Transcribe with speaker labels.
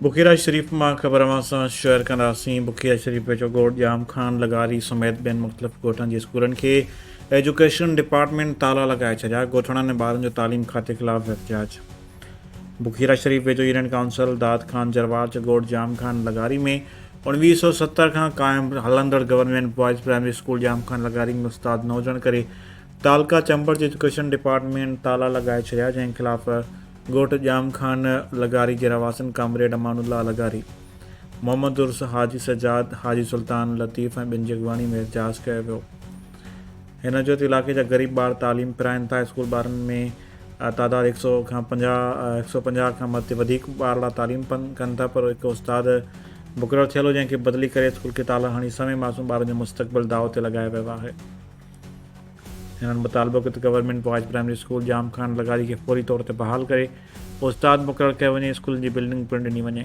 Speaker 1: बुखीरा शरीफ़ मां ख़बर सां शेयर कंदासीं। बुखीरा शरीफ़ जो ॻोठ जाम खान लगारी समेत ॿियनि मुख़्तलिफ़ ॻोठनि जे स्कूलनि खे एजुकेशन डिपार्टमेंट ताला लॻाए छॾिया। ॻोठाणनि ऐं ॿारनि जो तालीम खाते ख़िलाफ़ एहतिजाज। बुखीरा शरीफ़ वेझो यूनियन काउंसिल दाद खान जरवार जो ॻोठ जाम खान लगारी में 1970 खां क़ाइमु हलंदड़ गवर्नमेंट बॉयज़ प्राइमरी स्कूल जाम खान लगारी में उस्ताद न हुजण करे तालका चंबड़ जे एजुकेशन डिपार्टमेंट ताला लॻाए छॾिया, जंहिं ख़िलाफ़ ॻोठ जाम खान लगारी जे रवासन कामरेड अमानुल्ला लगारी, मोहम्मद उर्स हाजी सजाद, हाजी सुल्तान लतीफ़ ऐं ॿिनि जी अॻवानी में एहतिजाज कयो वियो। हिन जो इलाइक़े जा ग़रीब ॿार तालीम पिराइनि था। स्कूल ॿारनि में तादाद 150 खां मथे वधीक ॿार तालीम कनि था, पर हिकु उस्ताद मुक़ररु थियल हो जंहिंखे बदिली करे स्कूल खे ताला हणी समय मासूम ॿारनि जो मुस्तक़बिल दाव ते लॻायो वियो आहे। हिननि मुतालबो कयो त गवर्नमेंट बॉयज़ प्राइमरी स्कूल जाम खान लगारी खे फौरी तौर ते बहाल करे उस्ताद मुक़ररु कयो वञे, स्कूल जी बिल्डिंग पिणु ॾिनी वञे।